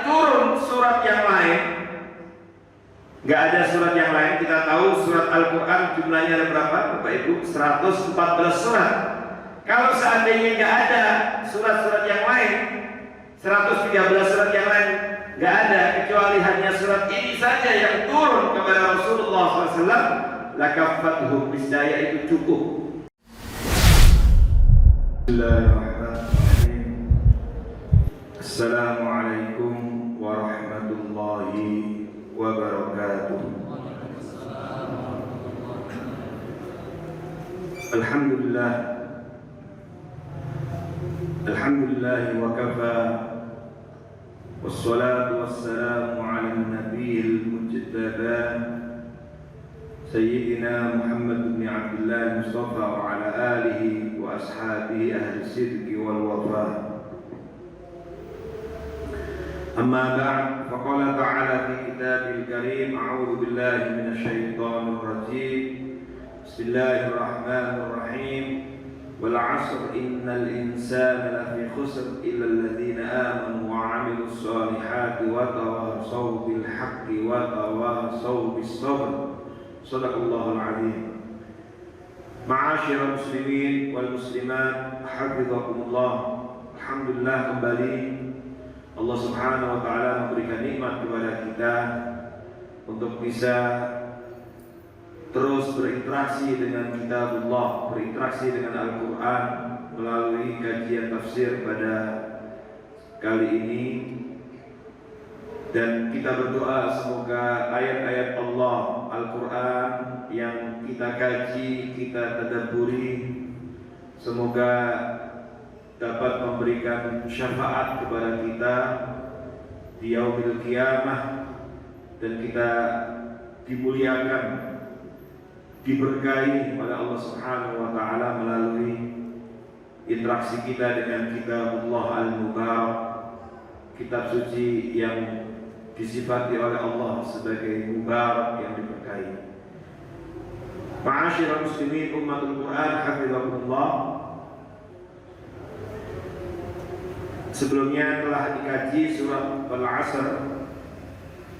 turun surat yang lain, nggak ada surat yang lain. Kita tahu surat Al-Quran jumlahnya ada berapa Bapak Ibu? 114 surat. Kalau seandainya nggak ada surat-surat yang lain, 113 surat yang lain, nggak ada kecuali hanya surat ini saja yang turun kepada Rasulullah SAW, lakafatuhu, niscaya itu cukup. Bismillahirrahmanirrahim. Assalamualaikum warahmatullahi wabarakatuh. Alhamdulillah, alhamdulillah wa kafa, wassalatu wassalamu ala nabiyil mujtaba Sayyidina Muhammad bin Abdullah Mustafa wa ala alihi wa ashabihi ahli sidqi wal wafa. Amma ba'd, faqala ta'ala fi kitabil karim, a'udhu billahi minasyaitanir rajim. Bismillahirrahmanirrahim. Wal 'asr innal insana lafi khusr illa alladhina amanu wa 'amilus solihati wa tawasaw bil haqqi wa tawasaw bis sabr. Shadaqallahul 'azim. Ma'asyiral muslimin wal muslimat, hafizakumullah. Alhamdulillah, kembali Allah Subhanahu wa taala memberikan nikmat kepada kita untuk bisa terus berinteraksi dengan kitabullah, berinteraksi dengan Al-Quran melalui kajian tafsir pada kali ini. Dan kita berdoa semoga ayat-ayat Allah Al-Quran yang kita kaji, kita tadabburi, semoga dapat memberikan syafaat kepada kita di yaumil qiyamah, dan kita dimuliakan, diberkahi oleh Allah Subhanahu wa taala melalui interaksi kita dengan kitabullah al-mubarak, kitab suci yang disifati oleh Allah sebagai mubarak, yang diberkahi. Ma'asyiral muslimin ummatul Quran, hafizakumullah. Sebelumnya telah dikaji surat Al-'Asr,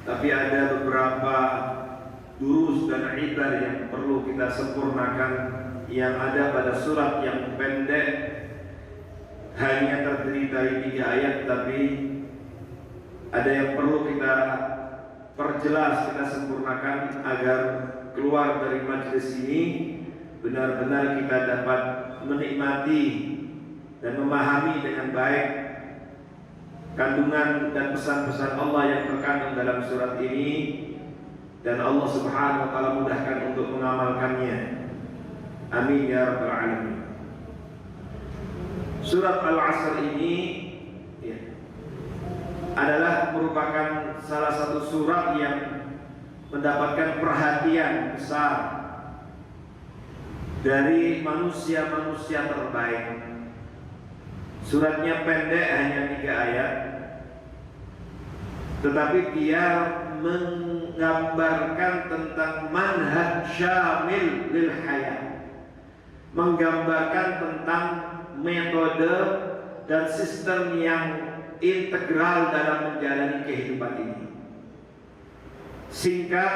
tapi ada beberapa durus dan ibar yang perlu kita sempurnakan yang ada pada surat yang pendek, hanya terdiri dari 3 ayat, tapi ada yang perlu kita perjelas, kita sempurnakan agar keluar dari majelis ini benar-benar kita dapat menikmati dan memahami dengan baik kandungan dan pesan-pesan Allah yang terkandung dalam surat ini, dan Allah Subhanahu wa taala mudahkan untuk mengamalkannya. Amin ya rabbal alamin. Surat Al-'Asr ini adalah merupakan salah satu surat yang mendapatkan perhatian besar dari manusia-manusia terbaik. Suratnya pendek, hanya 3 ayat, tetapi dia menggambarkan tentang manhaj syamil lil hayat, menggambarkan tentang metode dan sistem yang integral dalam menjalani kehidupan ini. Singkat,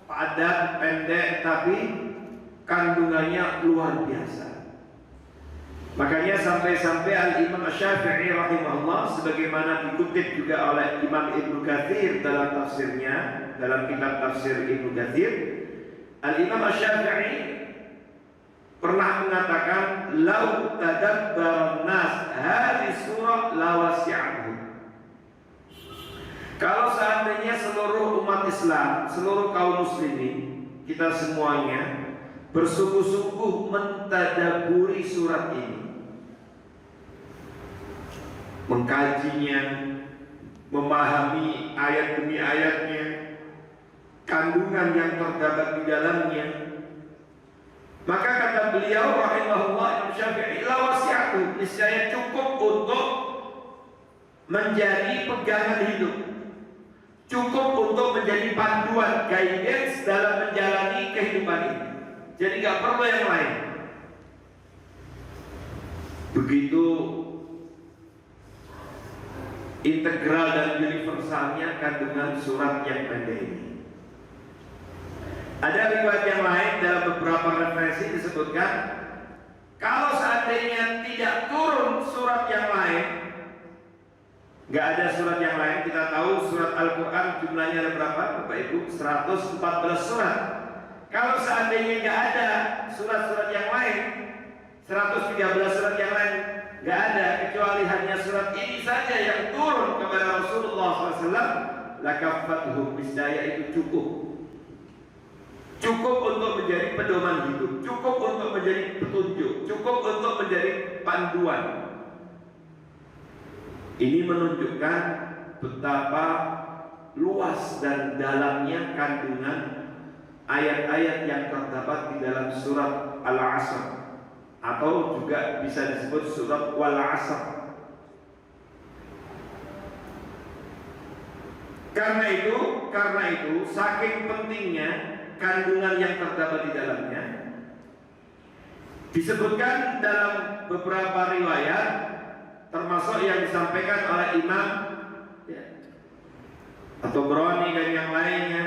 padat, pendek, tapi kandungannya luar biasa. Makanya sampai-sampai Al-Imam Asy-Syafi'i rahimahullah, sebagaimana dikutip juga oleh Imam Ibnu Katsir dalam tafsirnya, dalam kitab tafsir Ibnu Katsir, Al-Imam Asy-Syafi'i pernah mengatakan, "Lau tadabbaran nas hadhihi surah lawasi'ahu." Kalau seandainya seluruh umat Islam, seluruh kaum muslimin, kita semuanya bersungguh-sungguh mentadaburi surat ini, mengkajinya, memahami ayat demi ayatnya, kandungan yang terdapat di dalamnya, maka kata beliau rahimahullah Imam Syafi'i, lawasi'atu, niscaya cukup untuk menjadi pegangan hidup, cukup untuk menjadi panduan, guidance dalam menjalani kehidupan ini. Jadi gak perlu yang lain. Begitu integral dan universalnya kandungan surat yang pendek ini. Ada riwayat yang lain dalam beberapa referensi disebutkan kalau seandainya tidak turun surat yang lain, nggak ada surat yang lain. Kita tahu surat Al-Quran jumlahnya ada berapa Bapak Ibu? 114 surat. Kalau seandainya nggak ada surat-surat yang lain, 113 surat yang lain, nggak ada kecuali hanya surat ini saja yang turun kepada Rasulullah SAW, lakafathum, niscaya itu cukup untuk menjadi pedoman hidup, cukup untuk menjadi petunjuk, cukup untuk menjadi panduan. Ini menunjukkan betapa luas dan dalamnya kandungan ayat-ayat yang terdapat di dalam surat Al-Asr, atau juga bisa disebut surat Wal-Asr. Karena itu saking pentingnya kandungan yang terdapat di dalamnya, disebutkan dalam beberapa riwayat, termasuk yang disampaikan oleh Imam atau Brani dan yang lainnya.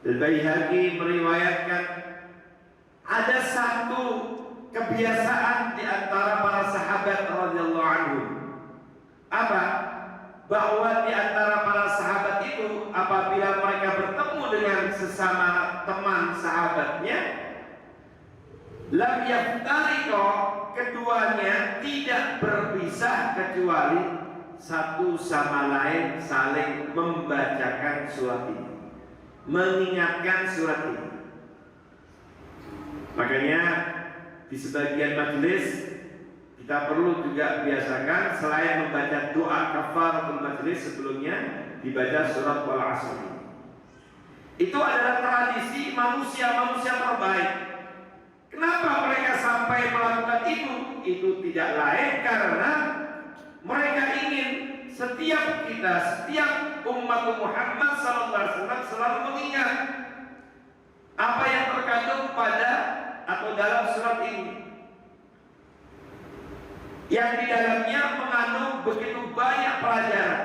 Al-Baihaqi meriwayatkan ada satu kebiasaan di antara para sahabat radhiyallahu anhum. Apa? Bahwa di antara para sahabat itu apabila mereka bertemu dengan sesama teman sahabatnya, lam yaftariqa, keduanya tidak berpisah kecuali satu sama lain saling membacakan surat ini, mengingatkan surat ini. Makanya di sebagian majelis kita perlu juga biasakan selain membaca doa kafaratul majelis sebelumnya dibaca surat Wal-Asr. Itu adalah tradisi manusia-manusia terbaik. Kenapa mereka sampai melakukan itu? Itu tidak lain karena mereka ingin setiap umat Muhammad SAW selalu mengingat apa yang terkandung pada atau dalam surat ini, yang di dalamnya mengandung begitu banyak pelajaran,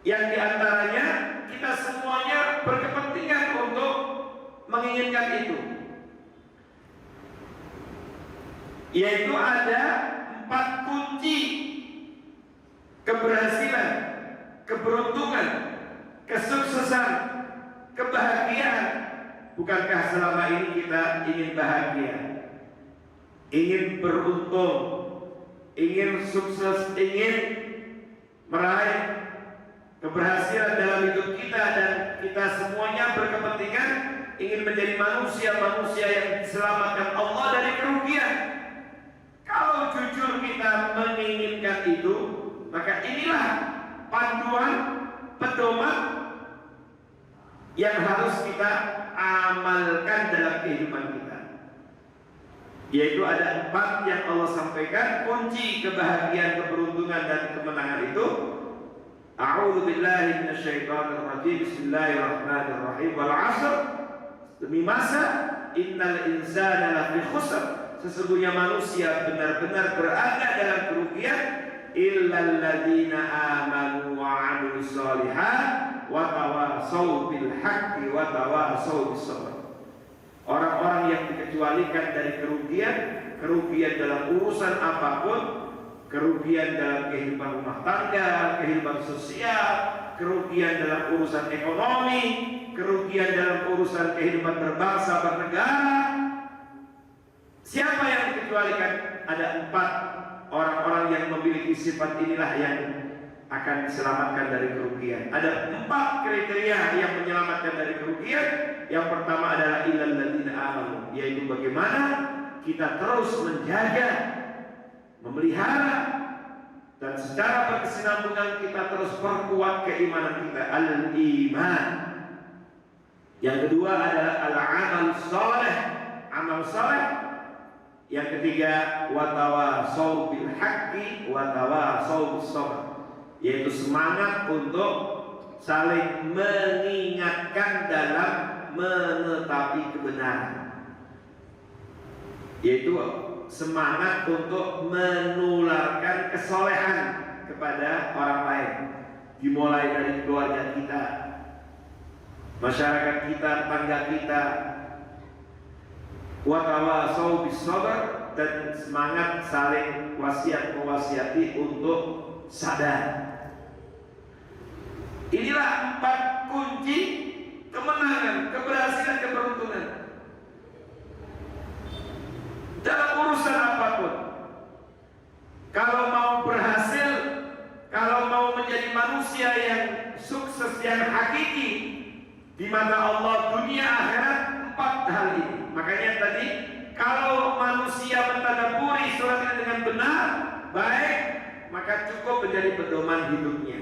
yang diantaranya kita semuanya berkepentingan untuk menginginkan itu, yaitu ada 4 kunci keberhasilan, keberuntungan, kesuksesan, kebahagiaan. Bukankah selama ini kita ingin bahagia, ingin beruntung, ingin sukses, ingin meraih keberhasilan dalam hidup kita, dan kita semuanya berkepentingan ingin menjadi manusia-manusia yang diselamatkan Allah dari kerugian. Kalau jujur kita menginginkan itu, maka inilah panduan, pedoman yang harus kita amalkan dalam kehidupan kita. Yaitu ada 4 yang Allah sampaikan kunci kebahagiaan, keberuntungan dan kemenangan itu. A'udzu billahi minasyaitonir rajim. Bismillahirrahmanirrahim. Wal 'asr, demi masa, innal insana lafi khusr, sesungguhnya manusia benar-benar berada dalam kerugian, illal ladzina amanu wa 'amilus shalihat wa tawassaw bil haqqi wa tawassaw bis sabr. Orang-orang yang dikecualikan dari kerugian dalam urusan apapun, kerugian dalam kehidupan rumah tangga, kehidupan sosial, kerugian dalam urusan ekonomi, kerugian dalam urusan kehidupan berbangsa bernegara. Siapa yang dikecualikan? Ada 4 orang-orang yang memiliki sifat inilah yang akan diselamatkan dari kerugian. Ada 4 kriteria yang menyelamatkan dari kerugian. Yang pertama adalah illal ladzina amanu, yaitu bagaimana kita terus menjaga, memelihara, dan secara berkesinambungan kita terus perkuat keimanan kita, al-iman. Yang kedua adalah al-amal saleh, amal saleh. Yang ketiga watawasau bil haqqi watawasau bis sabr, yaitu semangat untuk saling mengingatkan dalam menetapi kebenaran, yaitu semangat untuk menularkan kesolehan kepada orang lain. Dimulai dari keluarga kita, masyarakat kita, tetangga kita. Wa tawasau bis sabr, dan semangat saling wasiat mewasiati untuk sadar. Inilah 4 kunci kemenangan, keberhasilan, keberuntungan dalam urusan apapun. Kalau mau berhasil, kalau mau menjadi manusia yang sukses, yang hakiki di mata Allah dunia akhirat, 4 hal ini. Makanya tadi, kalau manusia mentadabburi surat ini dengan benar, baik, maka cukup menjadi pedoman hidupnya.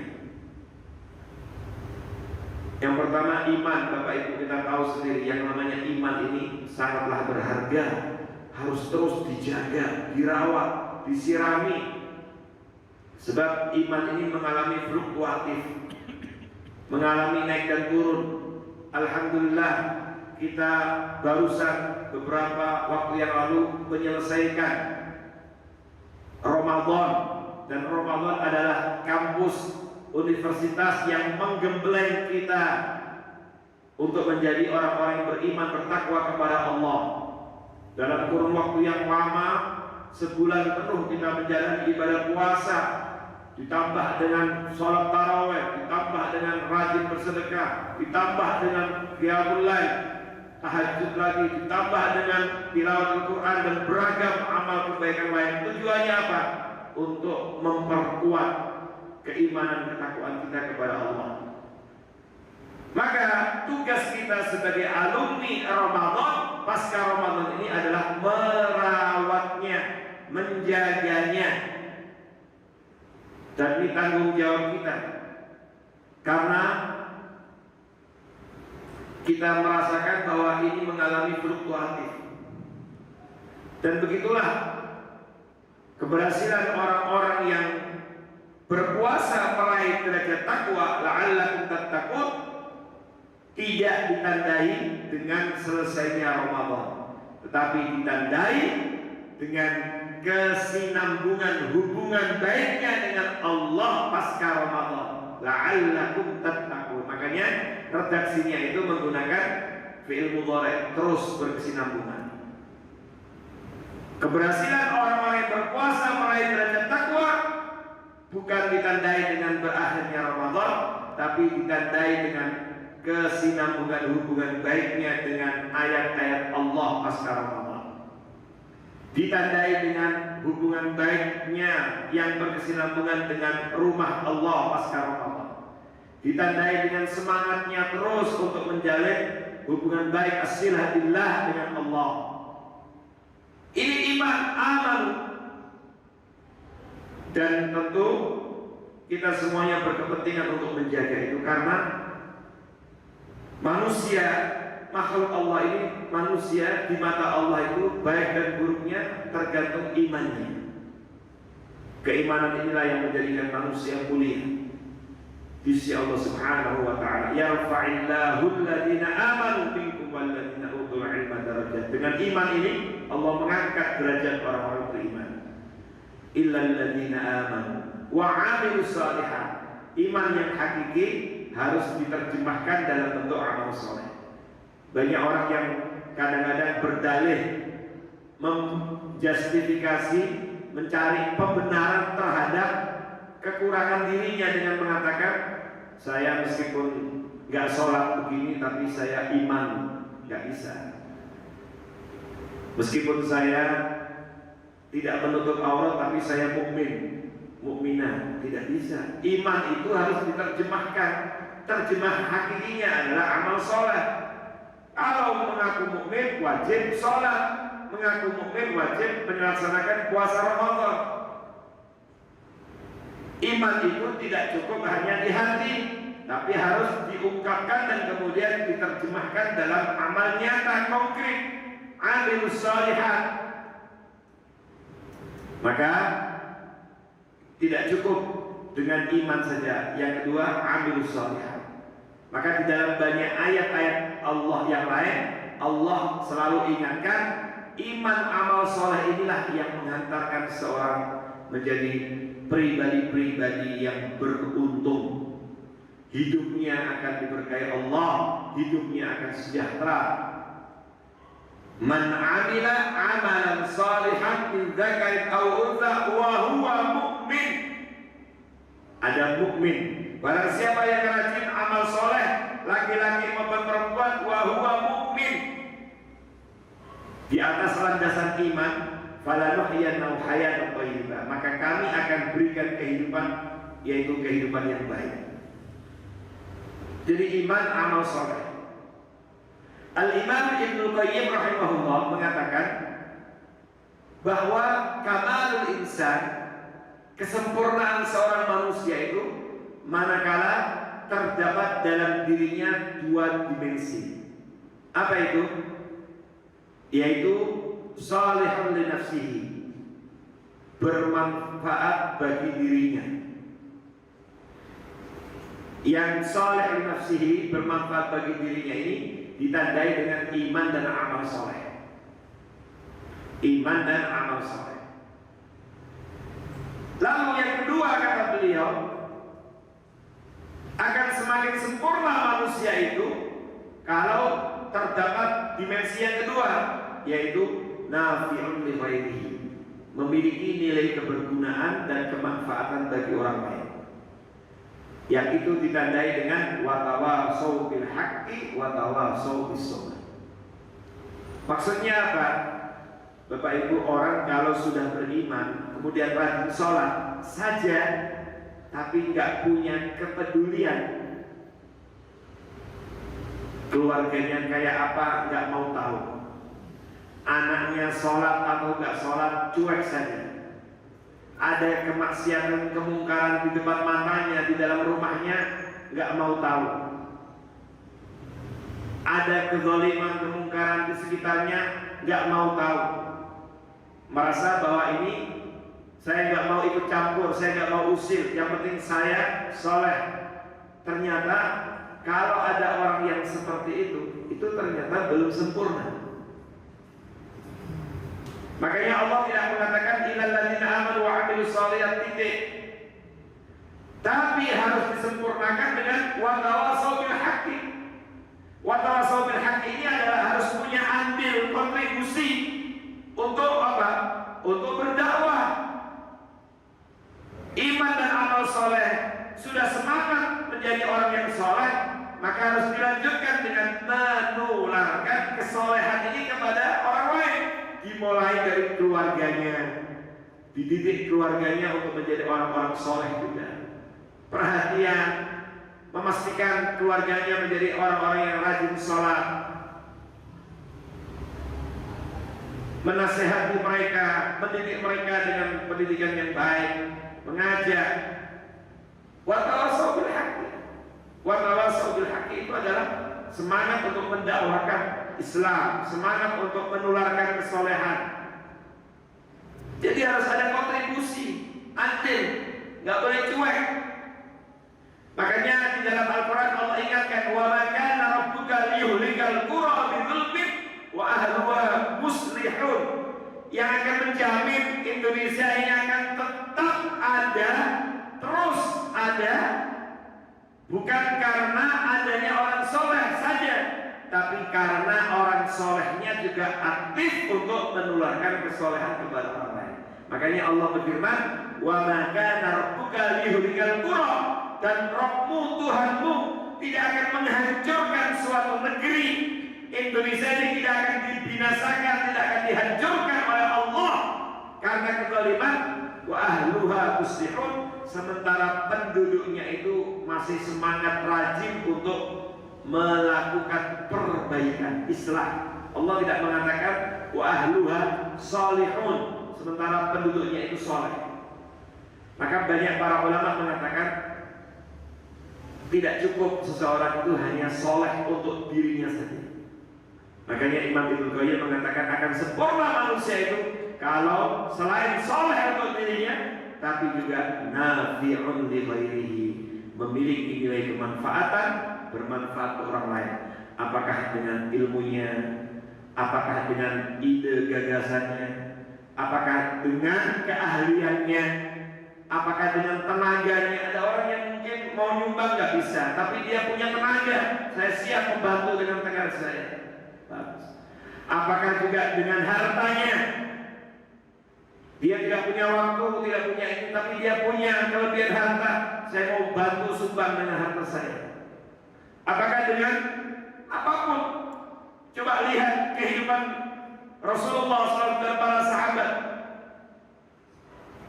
Yang pertama, iman. Bapak Ibu, kita tahu sendiri, yang namanya iman ini sangatlah berharga, harus terus dijaga, dirawat, disirami. Sebab iman ini mengalami fluktuatif, mengalami naik dan turun. Alhamdulillah, kita barusan beberapa waktu yang lalu menyelesaikan Ramadan, dan Ramadan adalah kampus universitas yang menggembleng kita untuk menjadi orang-orang yang beriman, bertakwa kepada Allah. Dalam kurun waktu yang lama, sebulan penuh kita menjalani ibadah puasa, ditambah dengan sholat tarawih, ditambah dengan rajin bersedekah, ditambah dengan qiyamul lail, tahajud lagi, ditambah dengan tilawat Al-Quran dan beragam amal kebaikan lain. Tujuannya apa? Untuk memperkuat keimanan, ketakwaan kita kepada Allah. Maka tugas kita sebagai alumni Ramadan, pasca Ramadan ini adalah merawatnya, menjaganya. Dan ini tanggung jawab kita, karena kita merasakan bahwa ini mengalami fluktuatif. Dan begitulah keberhasilan orang-orang yang berpuasa meraih derajat takwa, la'allakum tattaqun, tidak ditandai dengan selesainya Ramadan, tetapi ditandai dengan kesinambungan hubungan baiknya dengan Allah pasca Ramadan. La'allakum tattaqun. Makanya redaksinya itu menggunakan fi'il mudhari', terus berkesinambungan. Keberhasilan orang-orang yang berpuasa meraih derajat takwa bukan ditandai dengan berakhirnya Ramadan, tapi ditandai dengan kesinambungan hubungan baiknya dengan ayat-ayat Allah pasca Ramadan. Ditandai dengan hubungan baiknya yang berkesinambungan dengan rumah Allah pasca Ramadan. Ditandai dengan semangatnya terus untuk menjalin hubungan baik as-silah billah dengan Allah. Ini iman amal. Dan tentu kita semuanya berkepentingan untuk menjaga itu, karena manusia, makhluk Allah ini, manusia di mata Allah itu baik dan buruknya tergantung imannya. Keimanan inilah yang menjadikan manusia mulia di sisi Allah Subhanahu wa taala. Yarfa'illahu alladziina aamanu minkum walladziina utul 'ilma darajat. Dengan iman ini Allah mengangkat derajat orang-orang beriman. Illal ladziina aamanu wa 'amilus shalihat. Iman yang hakiki harus diterjemahkan dalam bentuk amal soleh. Banyak orang yang kadang-kadang berdalih, menjustifikasi, mencari pembenaran terhadap kekurangan dirinya dengan mengatakan, saya meskipun nggak sholat begini tapi saya iman. Nggak bisa. Meskipun saya tidak menutup aurat tapi saya mukmin, mukminah. Tidak bisa. Iman itu harus diterjemahkan. Terjemah hakikinya adalah amal sholat. Kalau mengaku mukmin wajib sholat, mengaku mukmin wajib melaksanakan puasa Ramadan. Iman itu tidak cukup hanya di hati, tapi harus diungkapkan dan kemudian diterjemahkan dalam amal nyata konkret. Amilus shalihat. Maka tidak cukup dengan iman saja. Yang kedua, amilus shalihat. Maka di dalam banyak ayat-ayat Allah yang lain, Allah selalu ingatkan, iman amal soleh inilah yang menghantarkan seorang menjadi pribadi-pribadi yang beruntung. Hidupnya akan diberkahi Allah, hidupnya akan sejahtera. Man amila amalan salihan min dzakarin aw untha wa huwa mu'min. Ada mukmin. Barang siapa yang rajin amal soleh, laki-laki maupun perempuan, wa huwa mu'min, di atas landasan iman, falanuhyiyannahu hayatan thayyibah, maka kami akan berikan kehidupan, yaitu kehidupan yang baik. Jadi iman, amal soleh. Al-Imam Ibnu Qayyim rahimahullah mengatakan bahwa kamalul insan, kesempurnaan seorang manusia itu manakala terdapat dalam dirinya dua dimensi. Apa itu? Yaitu salihun li nafsihi, bermanfaat bagi dirinya. Yang salih li nafsihi, bermanfaat bagi dirinya ini ditandai dengan iman dan amal soleh. Iman dan amal soleh. Lalu yang kedua kata beliau, akan semakin sempurna manusia itu kalau terdapat dimensi yang kedua, yaitu nafi'un li ghairihi, memiliki nilai kebergunaan dan kemanfaatan bagi orang lain. Yang itu ditandai dengan watawasau bil haqqi watawasau bis sabr. Maksudnya apa? Bapak Ibu, orang kalau sudah beriman kemudian rajin sholat saja tapi nggak punya kepedulian, keluarganya kayak apa nggak mau tahu, anaknya sholat atau nggak sholat cuek saja, ada kemaksiatan kemungkaran di depan matanya, di dalam rumahnya nggak mau tahu, ada kezaliman kemungkaran di sekitarnya nggak mau tahu, merasa bahwa ini saya nggak mau ikut campur, saya nggak mau usir, yang penting saya soleh. Ternyata kalau ada orang yang seperti itu ternyata belum sempurna. Makanya Allah tidak mengatakan illal ladzina amanu wa 'amilus shalihat titik. Tapi harus disempurnakan dengan wa tawasau bil haqqi. Wa tawasau bil haqqi ini adalah harus punya andil kontribusi untuk apa? Untuk berdakwah. Iman dan amal soleh sudah semangat menjadi orang yang soleh, maka harus dilanjutkan dengan menularkan kesolehan ini kepada orang lain. Dimulai dari keluarganya, dididik keluarganya untuk menjadi orang-orang soleh juga. Perhatian, memastikan keluarganya menjadi orang-orang yang rajin sholat, menasehati mereka, mendidik mereka dengan pendidikan yang baik, mengajak. Wa tawasau bil haqqi. Wa tawasau bil haqqi itu adalah semangat untuk mendakwahkan Islam, semangat untuk menularkan kesolehan. Jadi harus ada kontribusi, andil, nggak boleh cuek. Makanya di dalam Al-Quran Allah ingatkan, wa ma kana rabbuka liyuhlikal qura bidzulmin wa ahluha muslihun. Yang akan menjamin Indonesia ini akan tetap ada, terus ada, bukan karena adanya orang soleh saja, tapi karena orang solehnya juga aktif untuk menularkan kesolehan kepada orang lain. Makanya Allah berfirman, wa ma kana rabbuka liyuhlikal qura, dan Rabbmu, Tuhanmu tidak akan menghancurkan suatu negeri. Indonesia ini tidak akan dibinasakan, tidak akan dihancurkan oleh Allah karena kezaliman. Wa ahluha muslihun, sementara penduduknya itu masih semangat rajin untuk melakukan perbaikan, islah. Allah tidak mengatakan wa ahluha salihun, sementara penduduknya itu soleh. Maka banyak para ulama mengatakan tidak cukup seseorang itu hanya soleh untuk dirinya saja. Makanya Imam Ibnu Qayyim mengatakan akan sempurna manusia itu kalau selain soleh untuk dirinya, tapi juga nafi'un li ghairihi, memiliki nilai kemanfaatan, bermanfaat untuk orang lain. Apakah dengan ilmunya, apakah dengan ide gagasannya, Apakah dengan keahliannya, apakah dengan tenaganya? Ada orang yang mungkin mau nyumbang nggak bisa, tapi dia punya tenaga. Saya siap membantu dengan tenaga saya. Bagus. Apakah juga dengan hartanya? Dia tidak punya waktu, tidak punya ini, tapi dia punya kelebihan harta. Saya mau bantu sumbang dengan harta saya. Apakah dengan apapun? Coba lihat kehidupan Rasulullah SAW dan para sahabat.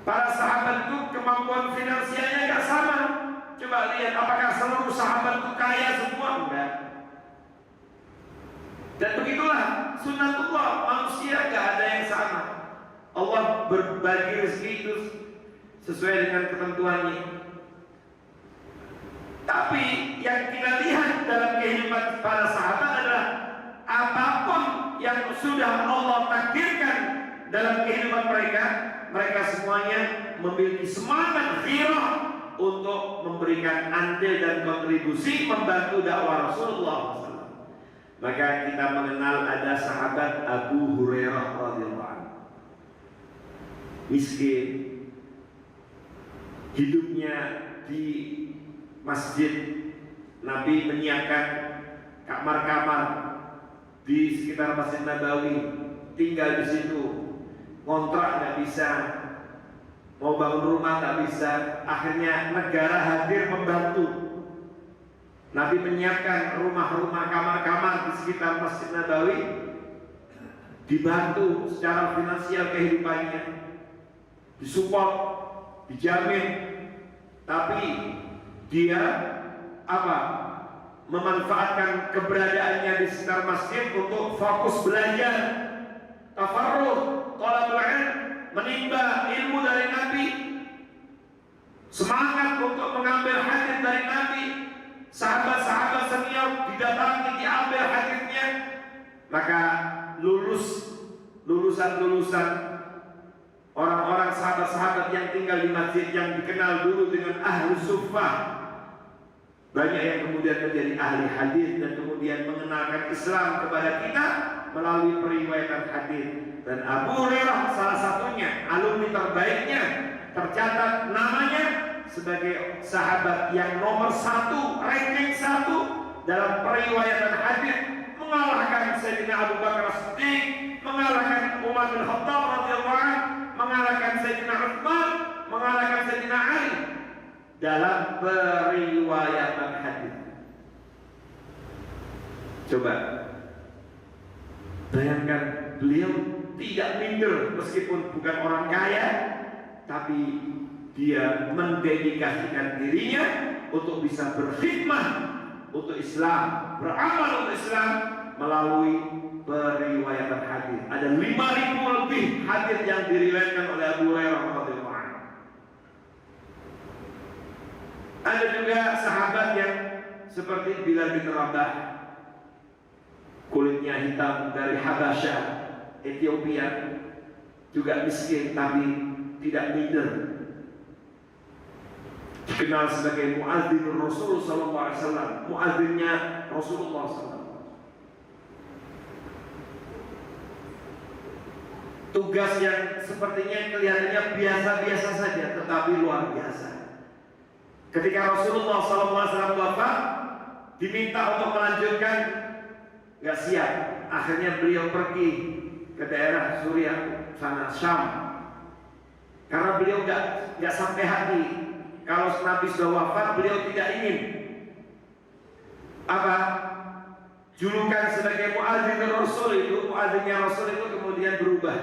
Para sahabat itu kemampuan finansialnya nggak sama. Coba lihat, apakah seluruh sahabat itu kaya semua? Enggak. Dan begitulah sunnatullah, manusia nggak ada yang sama. Allah berbagi rezeki itu sesuai dengan ketentuannya. Tapi yang kita lihat dalam kehidupan para sahabat adalah apapun yang sudah Allah takdirkan dalam kehidupan mereka, mereka semuanya memiliki semangat ghirah untuk memberikan andil dan kontribusi membantu dakwah Rasulullah SAW. Maka kita mengenal ada sahabat Abu Hurairah radhiyallahu anhu. Miskin, hidupnya di masjid. Nabi menyiapkan kamar-kamar di sekitar Masjid Nabawi, tinggal di situ. Kontrak nggak bisa, mau bangun rumah nggak bisa. Akhirnya negara hadir membantu. Nabi menyiapkan rumah-rumah, kamar-kamar di sekitar Masjid Nabawi, dibantu secara finansial kehidupannya, disupport, dijamin. Tapi dia memanfaatkan keberadaannya di sekitar masjid untuk fokus belajar, tafarruh, thalabul ilm, menimba ilmu dari Nabi, semangat untuk mengambil hadis dari Nabi. Sahabat-sahabat senior didatangi, diambil hadisnya. Maka lulusan orang-orang sahabat-sahabat yang tinggal di masjid yang dikenal dulu dengan ahli suffah, banyak yang kemudian menjadi ahli hadis dan kemudian mengenalkan Islam kepada kita melalui periwayatan hadis. Dan Abu Hurairah salah satunya, alumni terbaiknya, tercatat namanya sebagai sahabat yang nomor 1, ranking 1 dalam periwayatan hadis, mengalahkan Sayyidina Abu Bakar As-Siddiq, mengalahkan Umar bin Khattab radhiyallahu anhu, mengalahkan Sayyidina Utsman, mengalahkan Sayyidina Ali dalam periwayatan hadis. Coba bayangkan, beliau tidak minder meskipun bukan orang kaya, tapi dia mendedikasikan dirinya untuk bisa berkhidmah untuk Islam, beramal untuk Islam melalui periwayatan hadis. Ada 5.000 lebih hadis yang diriwayatkan oleh Abu Hurairah radhiyallahu anhu. Ada juga sahabat yang seperti Bilal bin Rabah, kulitnya hitam, dari Habasyah, Ethiopia, juga miskin tapi tidak minder, dikenal sebagai muadzin Rasul sallallahu alaihi wasallam, muadzinnya Rasulullah SAW. Tugas yang sepertinya kelihatannya biasa-biasa saja, tetapi luar biasa. Ketika Rasulullah SAW wafat, diminta untuk melanjutkan, nggak siap. Akhirnya beliau pergi ke daerah Suriah sana, Syam, karena beliau nggak sampai hati. Kalau Nabi sudah wafat, beliau tidak ingin julukan sebagai muadzin Rasul itu, muadzinnya Rasul itu kemudian berubah,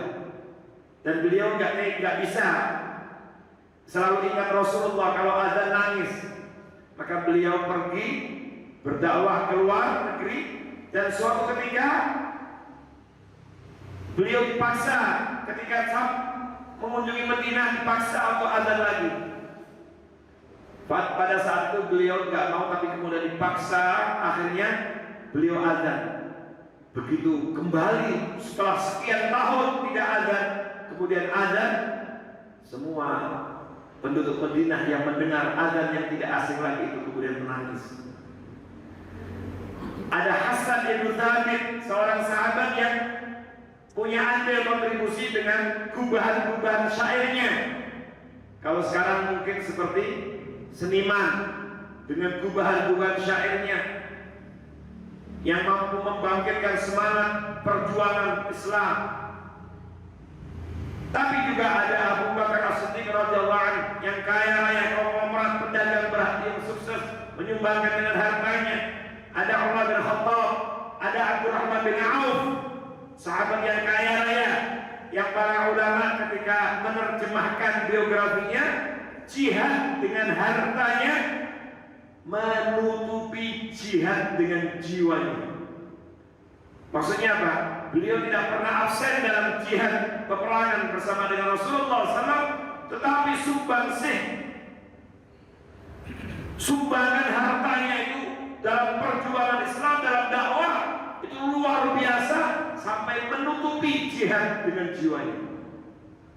dan beliau nggak bisa selalu ingat Rasulullah kalau azan nangis. Maka beliau pergi berdakwah ke luar negeri, dan suatu ketika beliau dipaksa, ketika mengunjungi Madinah, dipaksa untuk azan lagi. Pada saat itu beliau nggak mau, tapi kemudian dipaksa, akhirnya beliau azan. Begitu kembali setelah sekian tahun tidak azan, kemudian azan, semua penduduk Madinah yang mendengar azan yang tidak asing lagi itu kemudian menangis. Ada Hasan bin Thabit, seorang sahabat yang punya andil kontribusi dengan gubahan-gubahan syairnya. Kalau sekarang mungkin seperti seniman dengan gubahan-gubahan syairnya yang mampu membangkitkan semangat perjuangan Islam. Tapi juga ada Abu Bakar As-Siddiq radhiyallahu anhu yang kaya raya, konglomerat, pedagang berhati yang sukses, menyumbangkan dengan hartanya. Ada Umar bin Khattab, ada Abdurrahman bin Auf, sahabat yang kaya raya, yang para ulama ketika menerjemahkan biografinya, jihad dengan hartanya menutupi jihad dengan jiwanya. Maksudnya apa? Beliau tidak pernah absen dalam jihad peperangan bersama dengan Rasulullah SAW, tetapi sumbangan hartanya itu dalam perjuangan Islam, dalam dakwah itu luar biasa sampai menutupi jihad dengan jiwanya.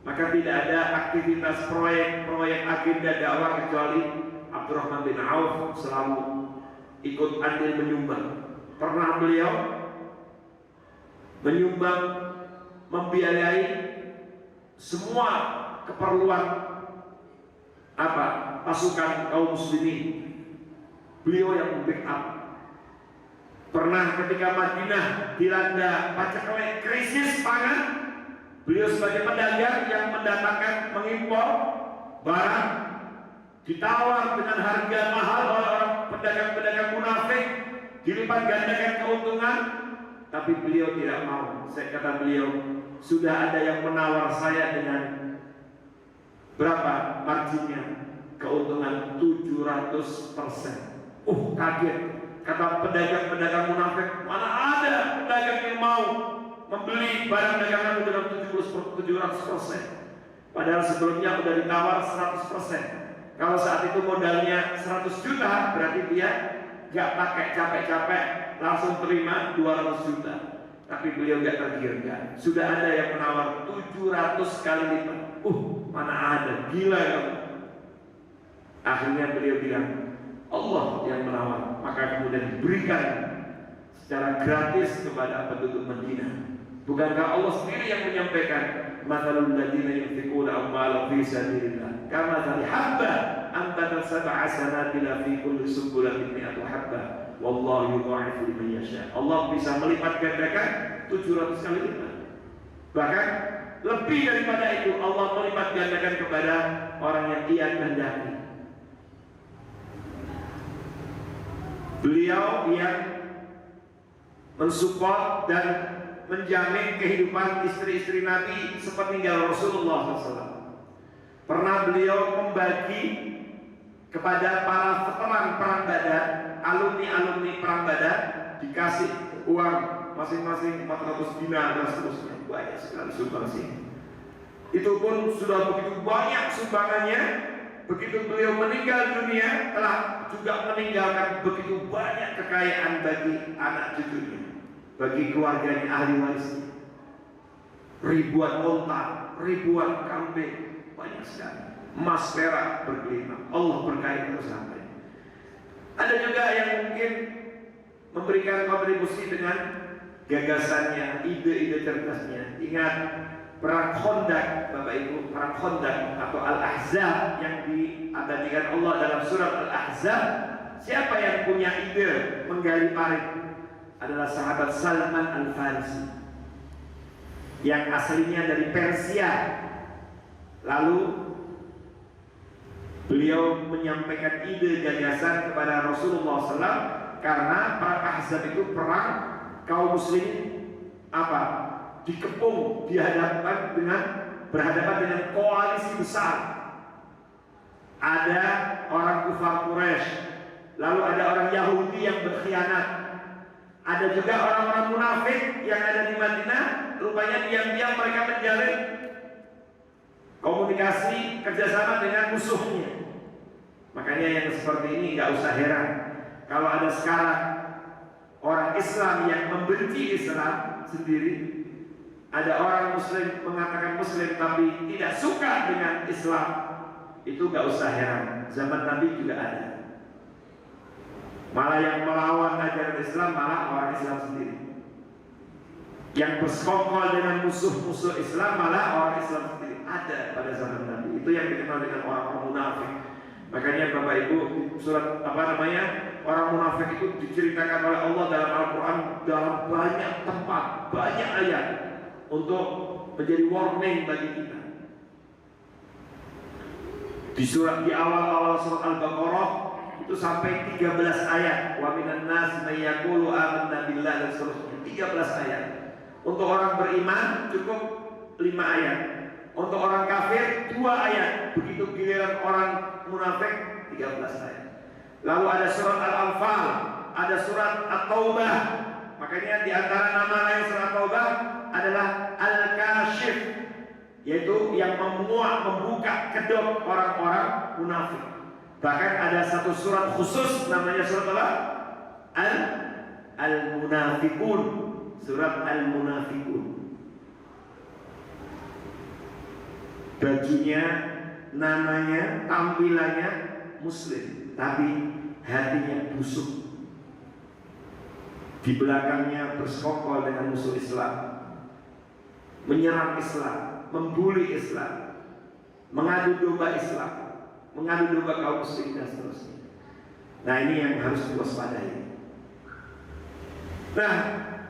Maka tidak ada aktivitas proyek agenda dakwah kecuali Abdurrahman bin Auf selalu ikut andil menyumbang. Pernah beliau menyumbang, membiayai semua keperluan pasukan kaum muslimin. Beliau yang membackup. Pernah ketika Madinah dilanda paceklik krisis pangan, beliau sebagai pedagang yang mendatangkan, mengimpor barang, ditawar dengan harga mahal oleh orang pedagang-pedagang munafik, dilipat gandakan keuntungan, tapi beliau tidak mau. Kata beliau, sudah ada yang menawar saya dengan berapa marginnya? Keuntungan 700%. Kaget. Kata pedagang-pedagang munafik, mana ada pedagang yang mau membeli barang dagangan dengan 700%. Padahal sebelumnya sudah ditawar 100%. Kalau saat itu modalnya 100 juta, berarti dia gak pakai capek-capek, langsung terima 200 juta. Tapi beliau gak tergiurkan. Sudah ada yang menawar 700 kali lipat. Mana ada, gila kamu. Akhirnya beliau bilang, Allah yang menawar. Maka kemudian diberikan secara gratis kepada penduduk Madinah. Bukankah Allah sendiri yang menyampaikan, mathalul ladzina yunfiquna amwalahum fi sabilillah kamathali habbah anbatat sab'a sanabila fi kulli sunbulatin mi'atu habbah wallahu yudha'ifu liman yasha. Allah bisa melipat gandakan 700 kali lipat. Bahkan lebih daripada itu, Allah melipat gandakan kepada orang yang Ia kehendaki. Beliau yang mensupport dan menjamin kehidupan istri-istri Nabi sepeninggal Rasulullah SAW. Pernah beliau membagi kepada para veteran perang Badar, alumni perang Badar, dikasih uang masing-masing 400 dinar dan seterusnya. Banyak sekali sumbangsi. Itu pun sudah begitu banyak sumbangannya. Begitu beliau meninggal dunia, telah juga meninggalkan begitu banyak kekayaan bagi anak cucunya, bagi keluarganya, ahli warisnya. Ribuan onta, ribuan kambing, banyak sekali. Emas perak bergelimang. Allah berkahi terus sampai. Ada juga yang mungkin memberikan kontribusi dengan gagasannya, ide-ide cerdasnya. Ingat perang Khandaq, Bapak Ibu, perang Khandaq atau Al-Ahzab yang diabadikan Allah dalam surat Al-Ahzab. Siapa yang punya ide menggali parit? Adalah sahabat Salman Al-Farisi yang aslinya dari Persia. Lalu beliau menyampaikan ide gagasan kepada Rasulullah SAW karena perang Ahzab itu perang kaum muslimin dikepung, berhadapan dengan koalisi besar. Ada orang kufar Quraisy, lalu ada orang Yahudi yang berkhianat, ada juga orang-orang munafik yang ada di Madinah. Rupanya diam-diam mereka menjalin komunikasi kerjasama dengan musuhnya. Makanya yang seperti ini nggak usah heran kalau ada sekarang orang Islam yang membenci Islam sendiri. Ada orang Muslim mengatakan Muslim tapi tidak suka dengan Islam. Itu gak usah heran. Zaman Nabi juga ada. Malah yang melawan ajaran Islam malah orang Islam sendiri. yang bersekongkol dengan musuh-musuh Islam, malah orang Islam sendiri ada pada zaman Nabi. Itu yang dikenal dengan orang-orang munafik. Makanya Bapak Ibu, surat orang munafik itu diceritakan oleh Allah dalam Al-Quran dalam banyak tempat, banyak ayat untuk menjadi warning bagi kita. Di awal-awal surat Al-Baqarah itu sampai 13 ayat. Wa minan nas may yaqulu amanna billah, dan seterusnya 13 ayat. Untuk orang beriman cukup 5 ayat. Untuk orang kafir 2 ayat. Begitu giliran orang munafik 13 ayat. Lalu ada surat Al-Anfal, ada surat At-Taubah. Makanya di antara nama lain surat Taubah adalah Al-Kashif, yaitu yang membuka kedok orang-orang munafik. Bahkan ada satu surat khusus namanya surat apa? Al-Munafikun. Surat Al-Munafikun. Bajunya, namanya, tampilannya Muslim, tapi hatinya busuk. Di belakangnya bersekongkol dengan musuh Islam, menyerang Islam, membuli Islam, mengadu domba Islam, mengadu domba kaum muslimin dan seterusnya. Nah, ini yang harus diwaspadai. Nah,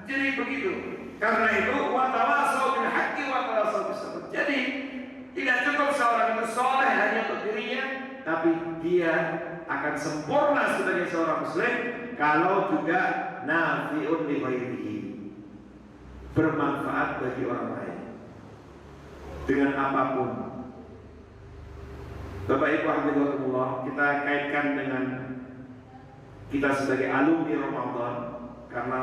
jadi begitu. Karena itu watawasau bil haqqi watawasau bis sabr. Jadi tidak cukup seorang itu soleh hanya untuk dirinya, tapi dia akan sempurna sebagai seorang muslim kalau juga nafi'un li ghairihi, bermanfaat bagi orang lain dengan apapun. Bapak Ibu Alhamdulillah, kita kaitkan dengan kita sebagai alumni Ramadan, karena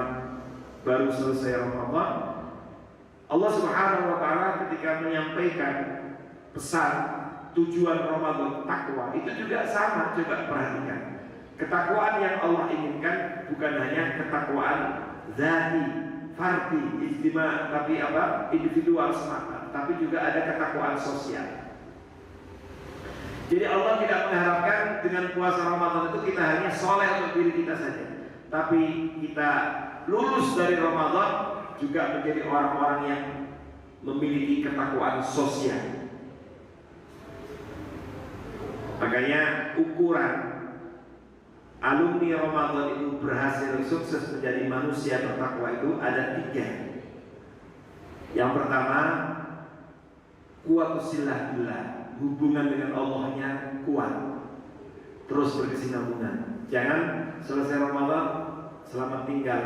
baru selesai Ramadan. Allah Subhanahu wa Ta'ala ketika menyampaikan pesan tujuan Ramadan takwa, itu juga sama. Coba perhatikan, ketakwaan yang Allah inginkan bukan hanya ketakwaan zati, fardi, ijtima, tapi individual semata, tapi juga ada ketakwaan sosial. Jadi Allah tidak mengharapkan dengan puasa Ramadan itu kita hanya soleh untuk diri kita saja, tapi kita lulus dari Ramadan juga menjadi orang-orang yang memiliki ketakwaan sosial. Makanya ukuran alumni Ramadan itu berhasil sukses menjadi manusia bertakwa itu ada 3. Yang pertama, kuatus billah, hubungan dengan Allahnya kuat, terus berkesinambungan. Jangan selesai Ramadan selamat tinggal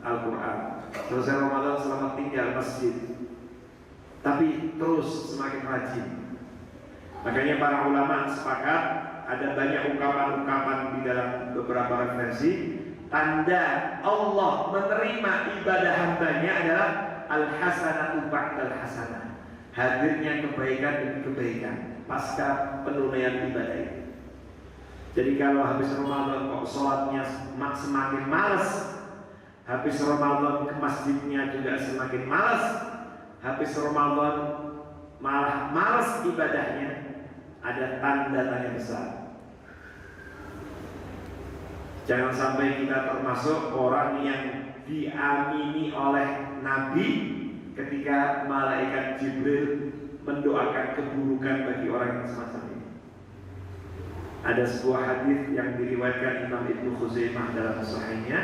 Al-Quran, selesai Ramadan selamat tinggal masjid, tapi terus semakin rajin. Makanya para ulama sepakat, ada banyak ungkapan-ungkapan di dalam beberapa referensi, tanda Allah menerima ibadah hambanya adalah al-hasanatu ba'dal hasanah, hadirnya kebaikan demi kebaikan pasca penunaian ibadah itu. Jadi kalau habis Ramadan kok sholatnya semakin malas, habis Ramadan ke masjidnya juga semakin malas, habis Ramadan malah malas ibadahnya, ada tanda-tanda besar. Jangan sampai kita termasuk orang yang diamini oleh Nabi ketika malaikat Jibril mendoakan keburukan bagi orang yang semacam ini. Ada sebuah hadis yang diriwayatkan Imam Ibnu Khuzaimah dalam Sahihnya.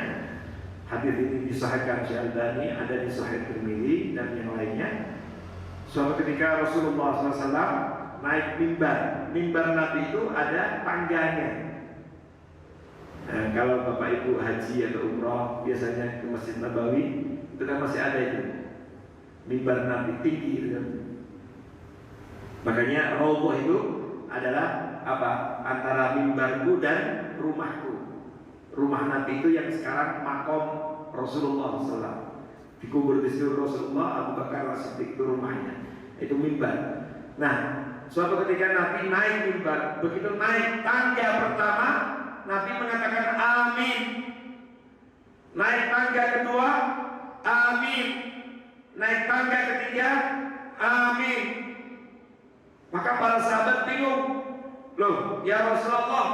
Hadis ini disahihkan Syalbani, ada di Sahih Tirmidzi dan yang lainnya. Suatu ketika Rasulullah SAW naik mimbar Nabi itu ada tangganya. Nah, kalau Bapak Ibu haji atau umroh biasanya ke Masjid Nabawi itu kan masih ada itu mimbar Nabi tinggi itu kan. Makanya Raudhah itu adalah antara mimbarku dan rumahku. Rumah Nabi itu yang sekarang makom Rasulullah SAW, dikubur di situ Rasulullah, Abu Bakar As-Siddiq itu rumahnya, itu mimbar. Nah, suatu ketika Nabi naik mimbar, begitu naik tangga pertama, Nabi mengatakan amin. Naik tangga kedua, amin. Naik tangga ketiga, amin. Maka para sahabat bingung, loh ya Rasulullah,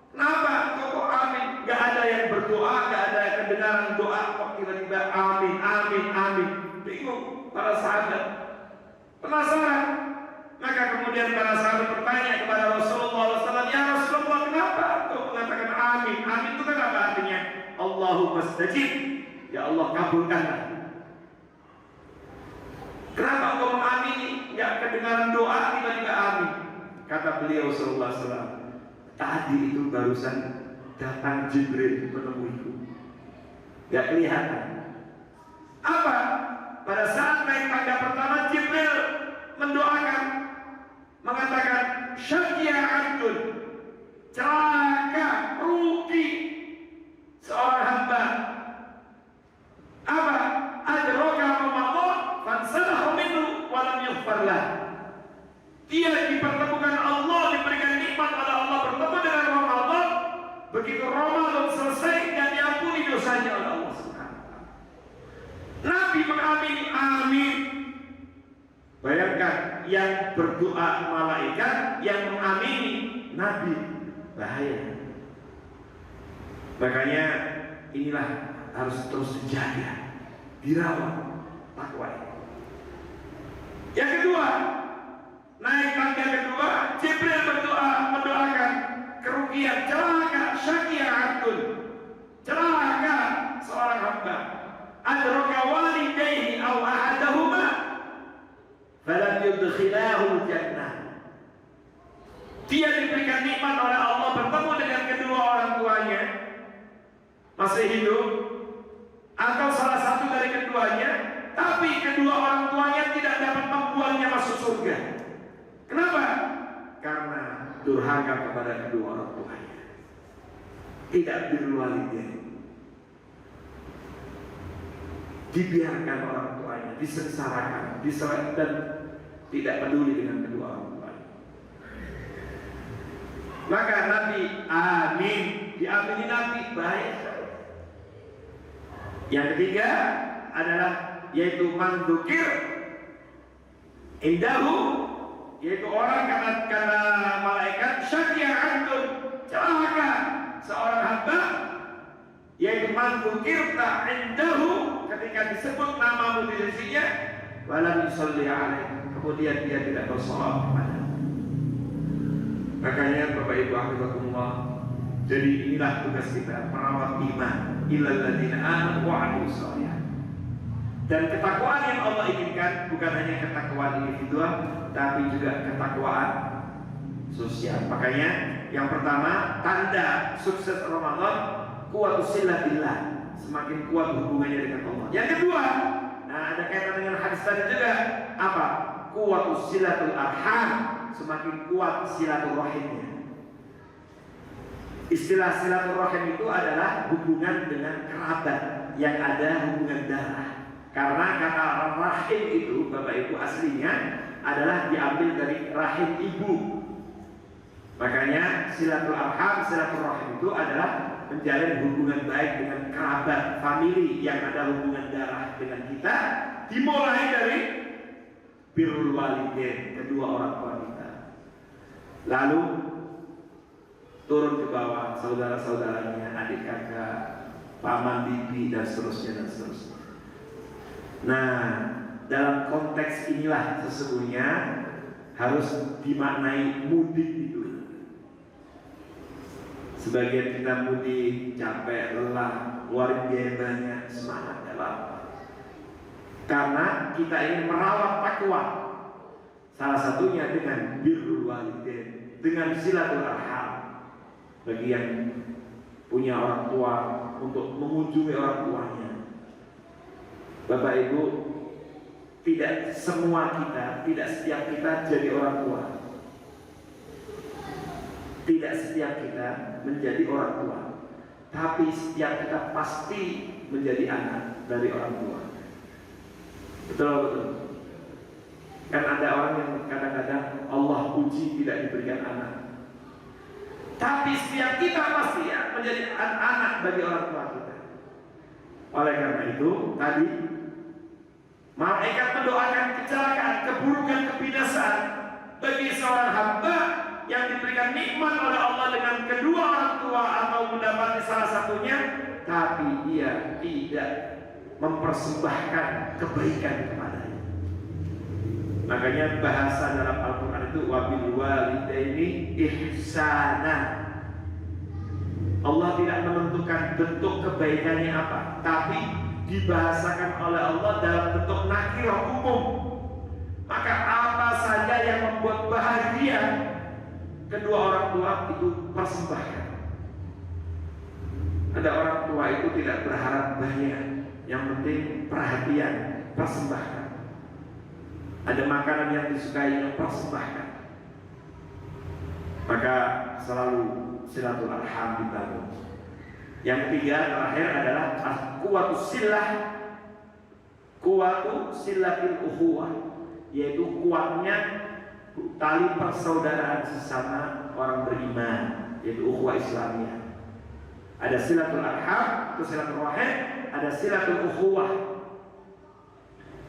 kenapa kok amin? Gak ada yang berdoa, gak ada kedengaran doa, kok tiba-tiba amin, amin, amin. para sahabat. Penasaran. Maka kemudian para sahabat bertanya kepada Rasulullah SAW, ya Rasulullah, kenapa engkau mengatakan amin? Amin itu kan apa artinya? Allahumma stajib. Ya Allah, kabulkanlah. Kenapa engkau mengamini? Enggak kedengaran doa tiba-tiba amin. Kata beliau sallallahu alaihi wasallam, tadi itu barusan datang Jibril menemuiku. Enggak kelihatan. Apa? Pada saat naik tangga pertama, Jibril mendoakan, mengatakan syaqiya abdun, celaka, rugi seorang hamba. Apa? Adraka Ramadan fansalahu minhu wa lam yughfar lah. Dia dipertemukan Allah, diberikan nikmat oleh Allah, bertemu dengan Ramadan. Begitu Ramadan selesai dan diampuni dosanya oleh Allah Subhanahu wa taala. Nabi mengamini amin. Bayangkan, yang berdoa malaikat, yang mengamini Nabi. Bahaya. Makanya inilah harus terus dijaga, dirawat takwa. Yang kedua, naik tangga kedua, Jibril berdoa, mendoakan kerugian, celaka, syaqiya abdun, celaka seorang hamba. Adraka walidayhi aw ahadahuma falam yudkhilahu jannah. Dia diberikan nikmat oleh Allah, bertemu dengan kedua orang tuanya masih hidup, atau salah satu dari keduanya, tapi kedua orang tuanya tidak dapat membuatnya masuk surga. Kenapa? Karena durhaka kepada kedua orang tuanya, tidak birrul walidain, dibiarkan orang tuanya disengsarakan, diseret, dan tidak peduli dengan kedua orang tuanya. Maka Nabi amin, diamini Nabi, baik. Yang ketiga adalah yaitu mandukir indahu, yaitu orang kata malaikat syaqiya abdun, celaka seorang hamba, yaitu mandukir ta indahu, ketika disebut namamu di sisinya, walam yusalli alaihi, kemudian dia tidak bersalawat kepada. Makanya Bapak Ibu rahimakumullah, jadi inilah tugas kita, merawat iman, illal ladzina amanu wa amilus shalihat. Dan ketakwaan yang Allah inginkan bukan hanya ketakwaan individual, tapi juga ketakwaan sosial. Makanya yang pertama, tanda sukses Ramadan, quwwatus silatillah, semakin kuat hubungannya dengan Allah. Yang kedua, nah ada kaitan dengan hadis tadi juga, apa? Quwwatus silatul arham, semakin kuat silaturahimnya. Istilah silaturahim itu adalah hubungan dengan kerabat yang ada hubungan darah. Karena kata rahim itu, Bapak Ibu, aslinya adalah diambil dari rahim ibu. Makanya silatul arham, silaturahim itu adalah menjalin hubungan baik dengan kerabat, famili yang ada hubungan darah dengan kita, dimulai dari birrul walidain, kedua orang tua kita. Lalu turun ke bawah, saudara-saudaranya, adik kakak, paman, bibi, dan seterusnya, dan seterusnya. Nah, dalam konteks inilah sesungguhnya harus dimaknai mudik itu. Sebagian kita mudik, capek, lelah, keluarin biaya banyak, semangat dalam. Karena kita ingin merawat takwa. Salah satunya dengan birrul walidain, dengan silaturahim. Bagi yang punya orang tua, untuk mengunjungi orang tuanya. Bapak Ibu, tidak semua kita, tidak setiap kita jadi orang tua. Tidak setiap kita menjadi orang tua, tapi setiap kita pasti menjadi anak dari orang tua. Betul. Kan ada orang yang kadang-kadang Allah uji tidak diberikan anak. Tapi setiap kita pasti ya menjadi anak bagi orang tua kita. Oleh karena itu tadi malaikat mendoakan kecelakaan, keburukan, kebinasaan bagi seorang hamba yang diberikan nikmat oleh Allah dengan kedua orang tua atau mendapati salah satunya, tapi dia tidak mempersembahkan kebaikan kepadanya. Makanya bahasa dalam Al-Quran itu wabil walidaini ihsana. Allah tidak menentukan bentuk kebaikannya apa, tapi dibahasakan oleh Allah dalam bentuk nakirah umum. Maka apa saja yang membuat bahagia kedua orang tua itu persembahkan. Ada orang tua itu tidak berharap banyak, yang penting perhatian, persembahkan. Ada makanan yang disukai, persembahkan. Maka selalu silaturahim dibangun. Yang ketiga terakhir adalah kuwatus silah, kuwatu silatil ukhuwah, yaitu kuatnya tali persaudaraan sesama orang beriman, yaitu ukhuwah Islamiyah. Ada silatul arham atau silatul rahim, ada silatul ukhuwah.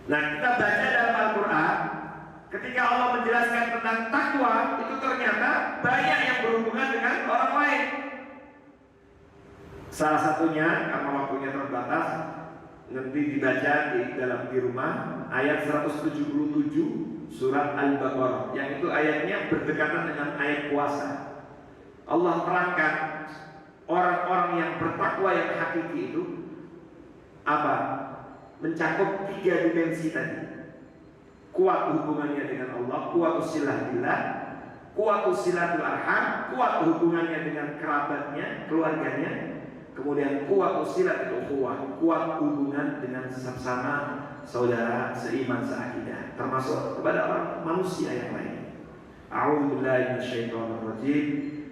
Nah, kita baca dalam Al-Quran, ketika Allah menjelaskan tentang takwa, itu ternyata banyak yang berhubungan dengan orang lain. Salah satunya, karena waktunya terbatas, nanti dibaca di rumah, ayat 177 surat Al-Baqarah, yang itu ayatnya berdekatan dengan ayat puasa. Allah terangkan orang-orang yang bertakwa yang hakiki itu apa? Mencakup 3 dimensi tadi. Kuat hubungannya dengan Allah, kuat silah billah, kuat silatul arham, kuat hubungannya dengan kerabatnya, keluarganya, kemudian kuat silatul ukhuwah, kuat hubungan dengan sesama saudara seiman seakidah, termasuk kepada orang manusia yang lain. A'udzubillahi minasyaitonir rajim.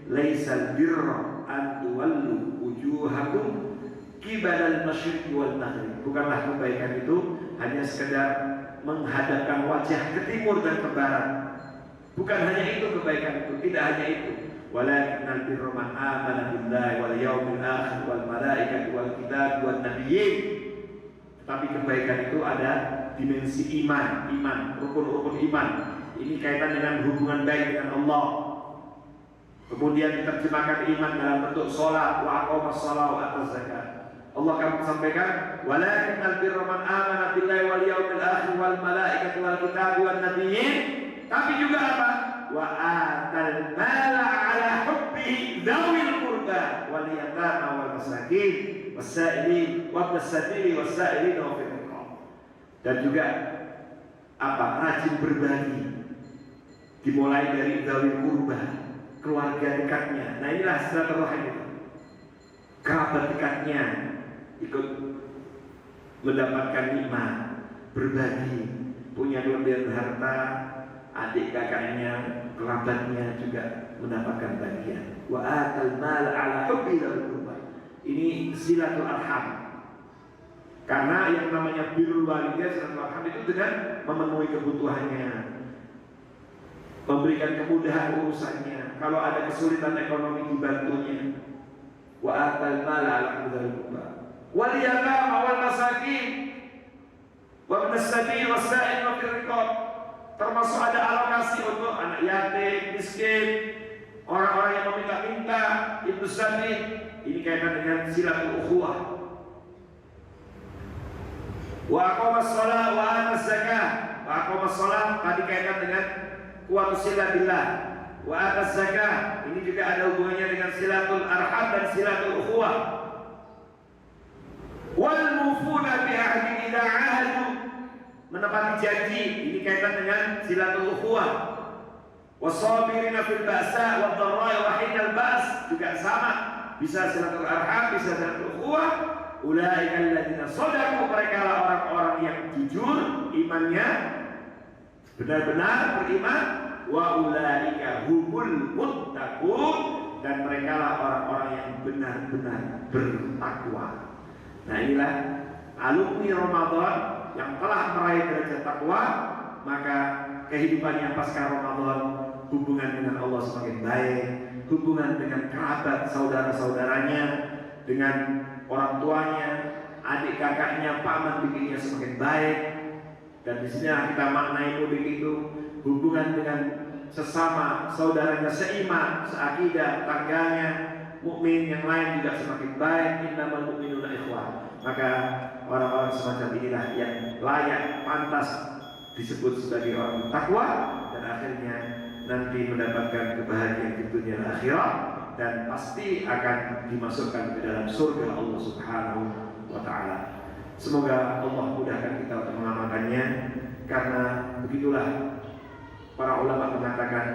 Laisal birra an tuwallu wujuhakum qibalal masyriq wal maghrib. Bukanlah kebaikan itu hanya sekedar menghadapkan wajah ke timur dan ke barat. Bukan hanya itu kebaikan itu, tidak hanya itu. Walakinnal birra man amana billahi wal yaumil akhir wal malaikati wal kitab wan nabiyyin. Tapi kebaikan itu ada dimensi iman, rukun-rukun iman. Ini kaitan dengan hubungan baik dengan Allah. Kemudian diterjemahkan iman dalam bentuk sholat, wa aqamas shalah wa ataz zakat. Allah akan sampaikan, walakinnal birra man amana billahi wal yaumil akhir wal malaikati wal kitabi wan nabiyyin. Tapi juga apa? Wa atal mala ala hubbihi dzawil qurba wal yatama wal masakin was-sa'ilin wa ibnas-sabili was-sa'ilin wa fil riqab. Dan juga apa? Rajin berbagi. Dimulai dari dzawil qurba, keluarga dekatnya. Nah, inilah silaturahim itu. Kerabat dekatnya ikut mendapatkan nikmat, berbagi, punya kelebihan harta, adik kakaknya, kerabatnya juga mendapatkan bagian. Wa atal mal ala hubbi dzawil qurba. Ini silatul arham. Karena yang namanya birrul walidain, silatul arham itu dengan memenuhi kebutuhannya, memberikan kemudahan urusannya. Kalau ada kesulitan ekonomi dibantunya. Wa atal mal ala hubbi dzawil qurba wal yatama wal masakin wa ibnas sabil was-sa'il wa fil riqab. Termasuk ada alokasi untuk anak yatim, miskin, orang-orang yang meminta-minta, ibnu sabil. Ini kaitan dengan silatul ukhuwah. Wa aqamas shalah wa ataz zakah. Wa aqamas shalah tadi kaitan dengan kuat silah billah. Wa ataz zakah. Ini juga ada hubungannya dengan silatul arham dan silatul ukhuwah. Wal mufuna bi ahdi idza ahadu. Menepati janji, ini kaitan dengan silatul ukhuwah. Wasabirina fil ba'sa wad dharra wa hinal ba's, juga sama, bisa silatul arham, bisa silatul ukhuwah. Ulaika alladziina shadaqu, mereka lah orang-orang yang jujur imannya, benar-benar beriman. Wa ulaika humul muttaqun, dan mereka lah orang-orang yang benar-benar bertakwa. Nah, inilah alumni Ramadan yang telah meraih derajat takwa, maka kehidupannya pasca Ramadan, hubungan dengan Allah semakin baik, hubungan dengan kerabat saudara-saudaranya, dengan orang tuanya, adik kakaknya, paman bibinya semakin baik. Dan di sini kita maknai mudik itu hubungan dengan sesama saudaranya seiman, seakidah, tangganya, mukmin yang lain juga semakin baik. Innamal mu'minuna ikhwah. Maka orang-orang semacam inilah yang layak, pantas disebut sebagai orang takwa dan akhirnya nanti mendapatkan kebahagiaan di dunia dan akhirat dan pasti akan dimasukkan ke dalam surga Allah Subhanahu wa taala. Semoga Allah mudahkan kita untuk mengamalkannya, karena begitulah para ulama mengatakan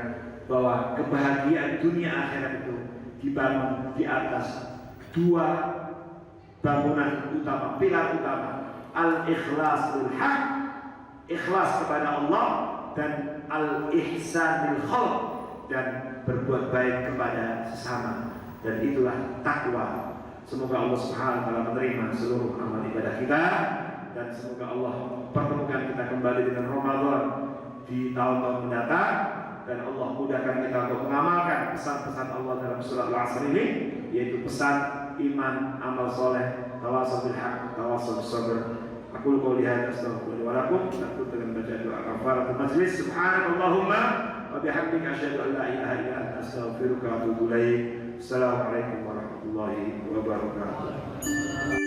bahwa kebahagiaan dunia akhirat itu dibangun di atas dua bangunan utama, pilar utama, al-ikhlas lil haq, ikhlas kepada Allah, dan al-ihsan lil khalq, dan berbuat baik kepada sesama, dan itulah takwa. Semoga Allah Subhanahu wa taala menerima seluruh amal ibadah kita, dan semoga Allah pertemukan kita kembali dengan Ramadan di tahun-tahun mendatang, dan Allah mudahkan kita untuk mengamalkan pesan-pesan Allah dalam surat Al-Asr ini, yaitu pesan iman, amal soleh, tawassul bil haq, tawassul bis sabr. Aku qouli hadza astaghfirullahi wa lakum. Aku dengan baca doa kafaratul majlis. Subhanakallahumma wa bihamdika asyhadu an la ilaha illa anta astaghfiruka wa atubu ilaik. Assalamualaikum warahmatullahi wabarakatuh.